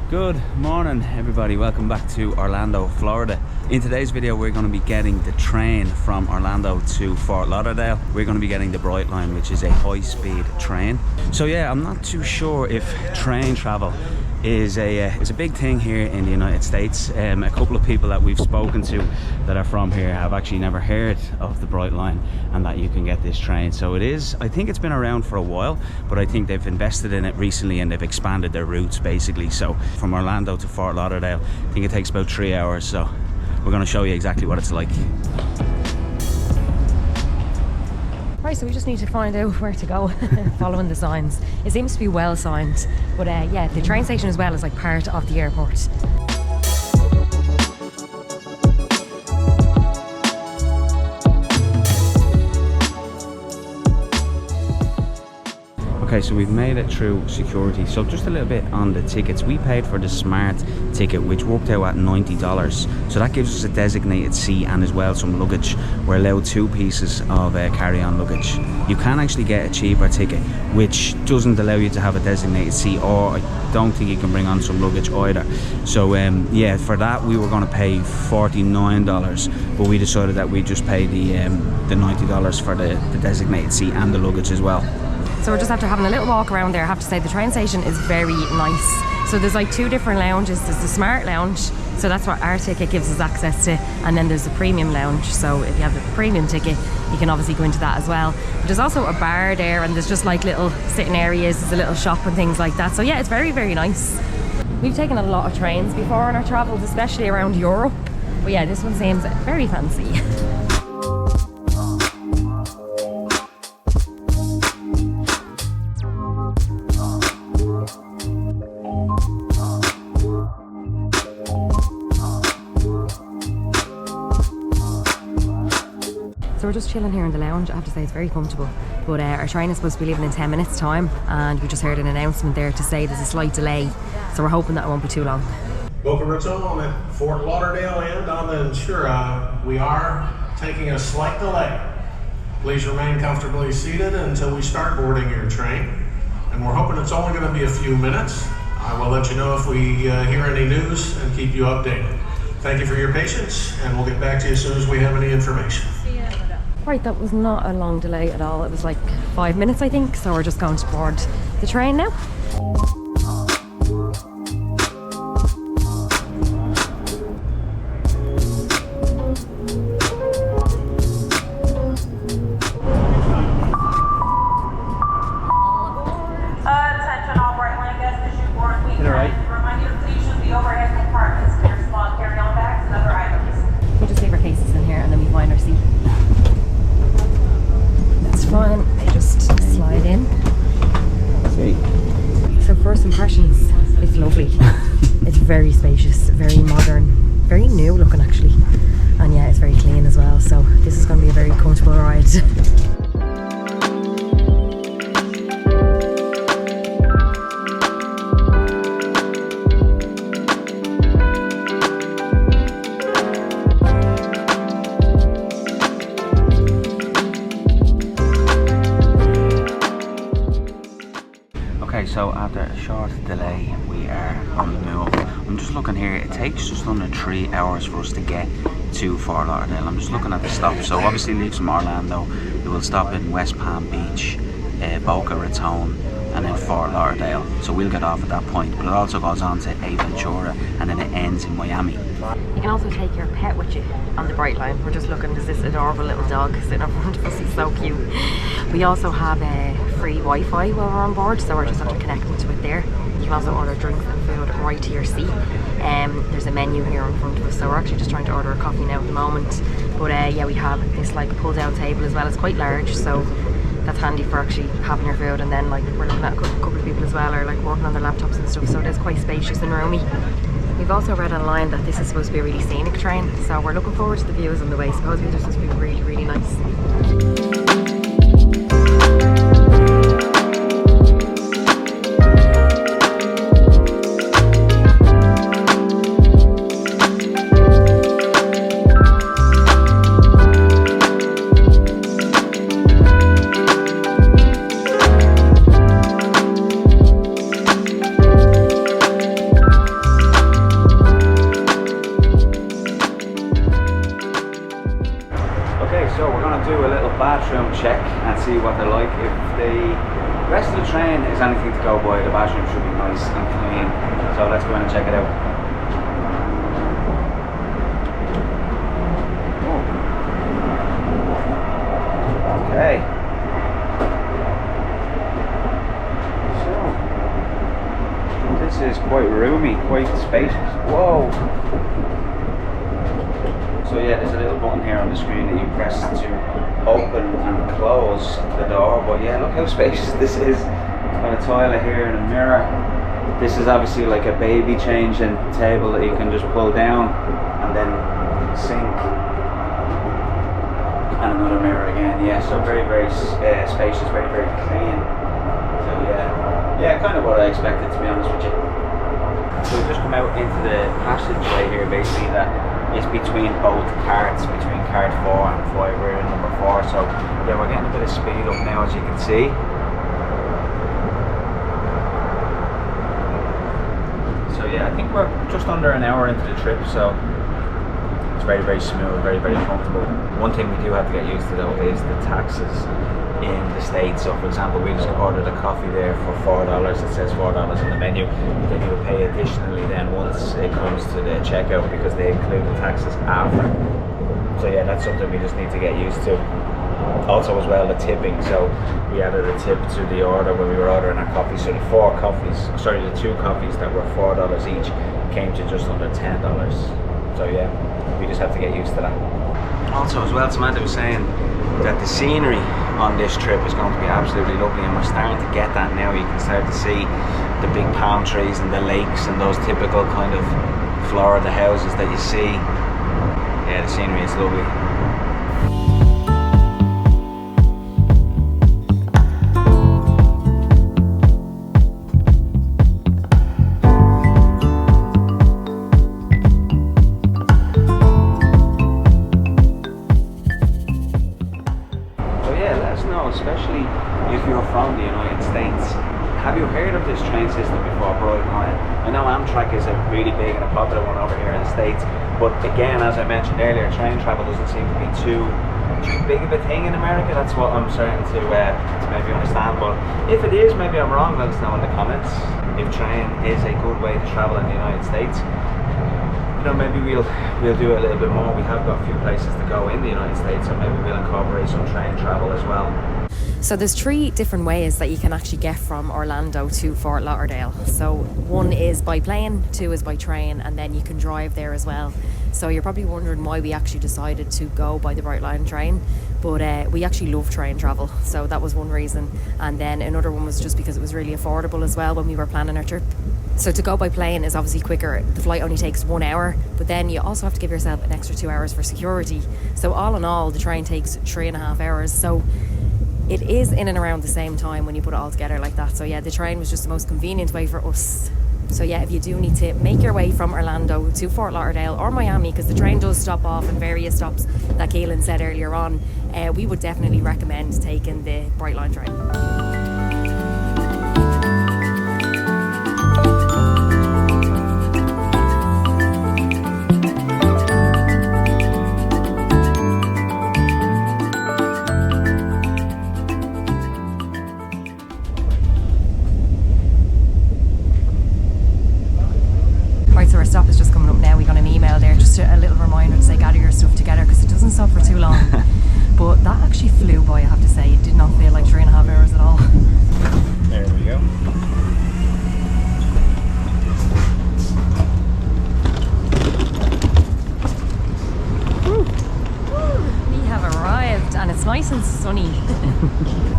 Good morning everybody, welcome back to Orlando, Florida. In today's video we're going to be getting the train from Orlando to Fort Lauderdale. We're going to be getting the Brightline, which is a high-speed train. So yeah, I'm not too sure if train travel is a big thing here in the United States. A couple of people that we've spoken to that are from here have actually never heard of the Brightline and that you can get this train. So it is, I think it's been around for a while, but I think they've invested in it recently and they've expanded their routes basically. So from Orlando to Fort Lauderdale, I think it takes about 3 hours. So we're going to show you exactly what it's like. Right, so we just need to find out where to go following the signs. It seems to be well signed, but yeah, the train station as well is like part of the airport. Okay, so we've made it through security. So just a little bit on the tickets. We paid for the smart ticket, which worked out at $90. So that gives us a designated seat and as well some luggage. We're allowed 2 pieces of carry-on luggage. You can actually get a cheaper ticket, which doesn't allow you to have a designated seat, or I don't think you can bring on some luggage either. So yeah, for that we were going to pay $49, but we decided that we just pay the $90 for the designated seat and the luggage as well. So we're just after having a little walk around there. I have to say the train station is very nice. So there's like 2 different lounges. There's the smart lounge, so that's what our ticket gives us access to, and then there's the premium lounge. So if you have the premium ticket, you can obviously go into that as well. But there's also a bar there, and there's just like little sitting areas. There's a little shop and things like that. So yeah, it's very, very nice. We've taken a lot of trains before on our travels, especially around Europe. But yeah, this one seems very fancy. So we're just chilling here in the lounge. I have to say it's very comfortable, but our train is supposed to be leaving in 10 minutes time, and we just heard an announcement there to say there's a slight delay, so we're hoping that it won't be too long. Boca Raton at Fort Lauderdale and on the Ventura, we are taking a slight delay. Please remain comfortably seated until we start boarding your train, and we're hoping it's only going to be a few minutes. I will let you know if we hear any news and keep you updated. Thank you for your patience, and we'll get back to you as soon as we have any information. Right, that was not a long delay at all. It was like 5 minutes, I think. So we're just going to board the train now. Attention all Brightline guests as you board. We right. remind you to please use the overhead compartments for your small carry-on bags and other items. We'll just leave our cases in here and then we find our seat. Fine, they just slide in. See. So first impressions, it's lovely. It's very spacious, very modern, very new looking actually, and yeah, it's very clean as well, so this is going to be a very comfortable ride. So after a short delay, we are on the move. I'm just looking here, it takes just under 3 hours for us to get to Fort Lauderdale. I'm just looking at the stops. So obviously leaves from Orlando, we will stop in West Palm Beach, Boca Raton, and then Fort Lauderdale. So we'll get off at that point, but it also goes on to Ventura and then it ends in Miami. You can also take your pet with you on the Brightline. We're just looking, there's this adorable little dog sitting in front of us, he's so cute. We also have free Wi-Fi while we're on board, so we're just have to connect to it there. You can also order drinks and food right to your seat. There's a menu here in front of us, so we're actually just trying to order a coffee now at the moment. But yeah, we have this like pull down table as well. It's quite large, so that's handy for actually having your food, and then like we're looking at a couple of people as well are like working on their laptops and stuff, so it is quite spacious and roomy. We've also read online that this is supposed to be a really scenic train, so we're looking forward to the views on the way. Supposedly this is supposed to be really, really nice. and see what they're like. If the rest of the train is anything to go by, the bathroom should be nice and clean. So let's go in and check it out. Okay. So this is quite roomy, quite spacious. Whoa. So yeah, there's a little button here on the screen that you press to open and close the door. But yeah, look how spacious this is. Got a toilet here and a mirror. This is obviously like a baby changing table that you can just pull down, and then sink. And another mirror again. Yeah, so very, very spacious, very, very clean. So yeah, kind of what I expected, to be honest with you. So we've just come out into the passageway here, basically, that is between both carts, between cart 4 and 5. We're in number 4, so yeah, we're getting a bit of speed up now, as you can see. So yeah, I think we're just under an hour into the trip, so it's very, very smooth, very, very comfortable. One thing we do have to get used to though is the taxes in the States. So for example, we just ordered a coffee there for $4. It says $4 on the menu. Then you will pay additionally then once it comes to the checkout, because they include the taxes after. So yeah, that's something we just need to get used to. Also as well, the tipping. So we added a tip to the order when we were ordering our coffee. So the 2 coffees that were $4 each came to just under $10. So yeah, we just have to get used to that. Also as well, Samantha was saying that the scenery on this trip is going to be absolutely lovely, and we're starting to get that now. You can start to see the big palm trees and the lakes and those typical kind of Florida houses that you see. Yeah, the scenery is lovely. Especially if you're from the United States. Have you heard of this train system before, Brightline? I know Amtrak is a really big and a popular one over here in the States, but again, as I mentioned earlier, train travel doesn't seem to be too big of a thing in America. That's what I'm starting to maybe understand, but if it is, maybe I'm wrong. Let us know in the comments if train is a good way to travel in the United States. You know, maybe we'll do it a little bit more. We have got a few places to go in the United States, so maybe we'll incorporate some train travel as well. So there's 3 different ways that you can actually get from Orlando to Fort Lauderdale. So 1 is by plane, 2 is by train, and then you can drive there as well. So you're probably wondering why we actually decided to go by the Brightline train, but we actually love train travel, so that was one reason. And then another one was just because it was really affordable as well when we were planning our trip. So to go by plane is obviously quicker. The flight only takes 1 hour, but then you also have to give yourself an extra 2 hours for security. So all in all, the train takes 3.5 hours. So it is in and around the same time when you put it all together like that. So yeah, the train was just the most convenient way for us. So yeah, if you do need to make your way from Orlando to Fort Lauderdale or Miami, because the train does stop off at various stops that Keelan said earlier on, we would definitely recommend taking the Brightline train. Stop is just coming up now. We got an email there, just a little reminder to say gather your stuff together, because it doesn't stop for too long. But that actually flew by, I have to say. It did not feel like 3.5 hours at all. There we go. We have arrived and it's nice and sunny.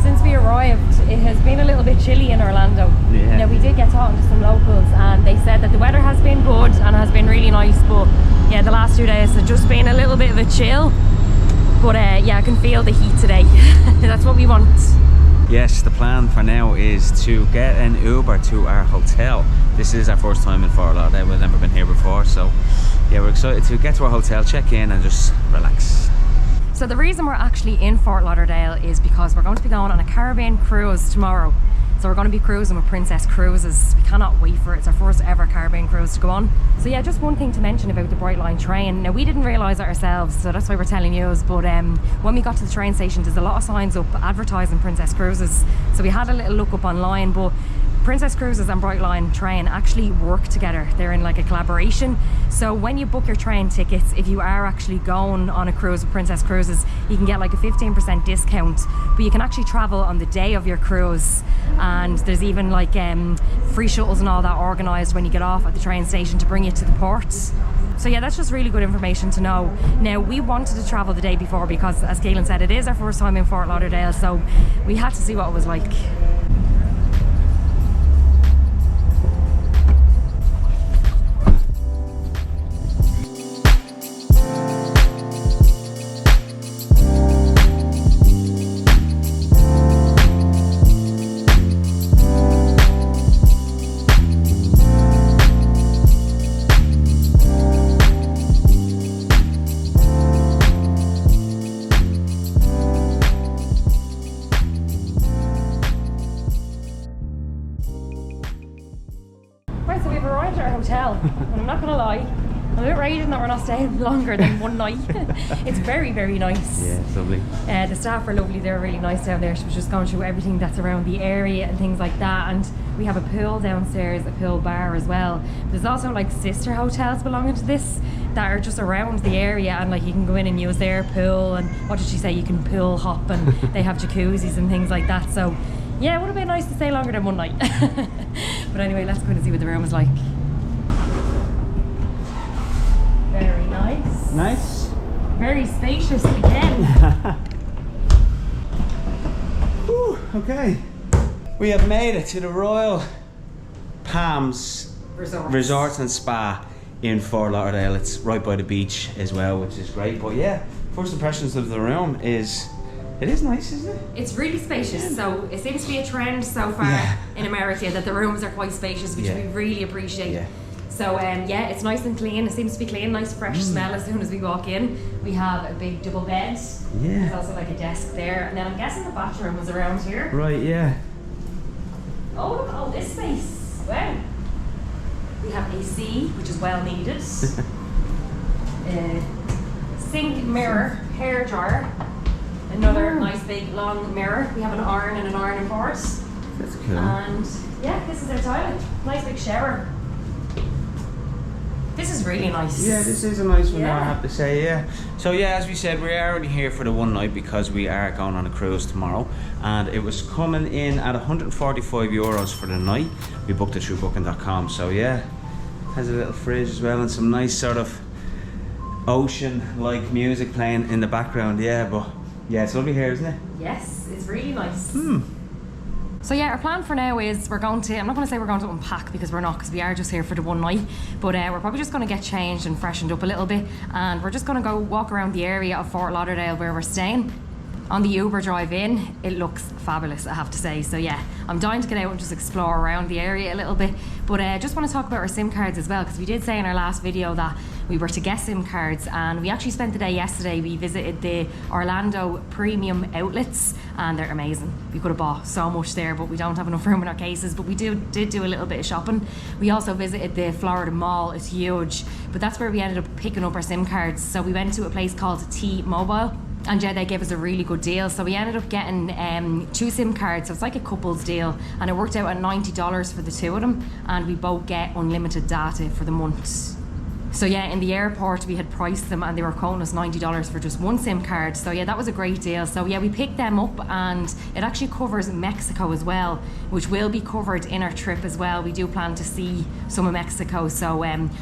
Since we arrived, it has been a little bit chilly in Orlando. Yeah. Now we did get talking to some locals and they said that the weather has been good and has been really nice, but yeah, the last 2 days have just been a little bit of a chill. But yeah, I can feel the heat today. That's what we want. Yes, the plan for now is to get an Uber to our hotel. This is our first time in Fort Lauderdale. We've never been here before, so yeah, we're excited to get to our hotel, check in and just relax. So the reason we're actually in Fort Lauderdale is because we're going to be going on a Caribbean cruise tomorrow. So we're going to be cruising with Princess Cruises. We cannot wait for it. It's our first ever Caribbean cruise to go on. So yeah, just one thing to mention about the Brightline train. Now, we didn't realise it ourselves, so that's why we're telling you. But when we got to the train station, there's a lot of signs up advertising Princess Cruises. So we had a little look up online, but Princess Cruises and Brightline train actually work together. They're in like a collaboration. So when you book your train tickets, if you are actually going on a cruise with Princess Cruises, you can get like a 15% discount, but you can actually travel on the day of your cruise. And there's even like free shuttles and all that organised when you get off at the train station to bring you to the port. So yeah, that's just really good information to know. Now, we wanted to travel the day before because, as Caelan said, it is our first time in Fort Lauderdale, so we had to see what it was like. So we've arrived at our hotel, and I'm not gonna lie, I'm a bit raging that we're not staying longer than one night. It's very, very nice. Yeah, it's lovely. The staff are lovely, they're really nice down there. She was just going through everything that's around the area and things like that, and we have a pool downstairs, a pool bar as well. There's also like sister hotels belonging to this that are just around the area, and like you can go in and use their pool, and what did she say, you can pool hop, and they have jacuzzis and things like that. So yeah, it would have been nice to stay longer than one night. But anyway, let's go and see what the room is like. Very nice. Nice. Very spacious again. Whew, okay. We have made it to the Royal Palms Resorts and Spa in Fort Lauderdale. It's right by the beach as well, which is great. But yeah, first impressions of the room is, it is nice, isn't it? It's really spacious. So it seems to be a trend so far in America that the rooms are quite spacious, which we really appreciate. Yeah. So yeah, it's nice and clean. It seems to be clean, nice fresh smell as soon as we walk in. We have a big double bed. Yeah. There's also like a desk there, and then I'm guessing the bathroom was around here. Right, yeah. Oh, look at all this space. Wow. We have AC, which is well needed. Sink, mirror, hair dryer. Another nice big long mirror. We have an iron and an iron and board. That's cool. And yeah, this is their toilet. Nice big shower. This is really nice. Yeah, this is a nice one now, I Yeah. have to say, yeah. So yeah, as we said, we are only here for the one night because we are going on a cruise tomorrow, and it was coming in at 145 euros for the night. We booked it through booking.com, so yeah. Has a little fridge as well and some nice sort of ocean-like music playing in the background, yeah, but yeah, it's lovely here, isn't it? Yes, it's really nice. So yeah, our plan for now is we're going to, I'm not going to say we're going to unpack because we're not, because we are just here for the one night, but we're probably just going to get changed and freshened up a little bit, and we're just going to go walk around the area of Fort Lauderdale where we're staying. On the Uber drive in, it looks fabulous, I have to say. So yeah, I'm dying to get out and just explore around the area a little bit. But I just want to talk about our SIM cards as well, because we did say in our last video that we were to get SIM cards, and we actually spent the day yesterday. We visited the Orlando premium outlets, and they're amazing. We could have bought so much there, but we don't have enough room in our cases, but we did do a little bit of shopping. We also visited the Florida Mall. It's huge, but that's where we ended up picking up our SIM cards. So we went to a place called T-Mobile, and yeah, they gave us a really good deal. So we ended up getting 2 SIM cards, so it's like a couple's deal, and it worked out at $90 for the 2 of them, and we both get unlimited data for the month. So yeah, in the airport we had priced them, and they were quoting us $90 for just 1 SIM card. So yeah, that was a great deal. So yeah, we picked them up, and it actually covers Mexico as well, which will be covered in our trip as well. We do plan to see some of Mexico, so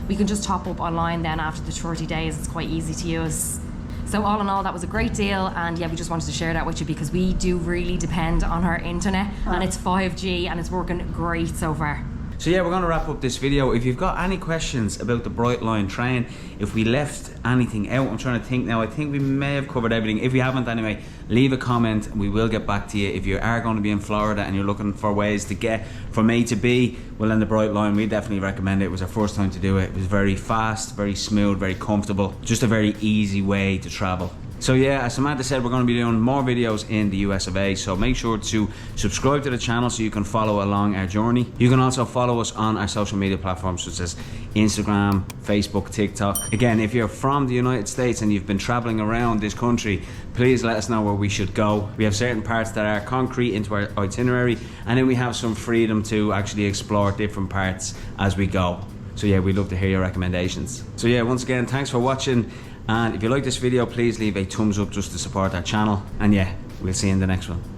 we can just top up online then after the 30 days. It's quite easy to use. So all in all, that was a great deal, and yeah, we just wanted to share that with you because we do really depend on our internet, and it's 5G and it's working great so far. So yeah, we're going to wrap up this video. If you've got any questions about the Brightline train, if we left anything out, I'm trying to think now, I think we may have covered everything. If we haven't anyway, leave a comment and we will get back to you. If you are going to be in Florida and you're looking for ways to get from A to B, well, in the Brightline, we definitely recommend it. It was our first time to do it. It was very fast, very smooth, very comfortable, just a very easy way to travel. So yeah, as Samantha said, we're going to be doing more videos in the US of A, so make sure to subscribe to the channel so you can follow along our journey. You can also follow us on our social media platforms such as Instagram, Facebook, TikTok. Again, if you're from the United States and you've been traveling around this country, please let us know where we should go. We have certain parts that are concrete into our itinerary, and then we have some freedom to actually explore different parts as we go. So yeah, we'd love to hear your recommendations. So yeah, once again, thanks for watching. And if you like this video, please leave a thumbs up just to support our channel. And yeah, we'll see you in the next one.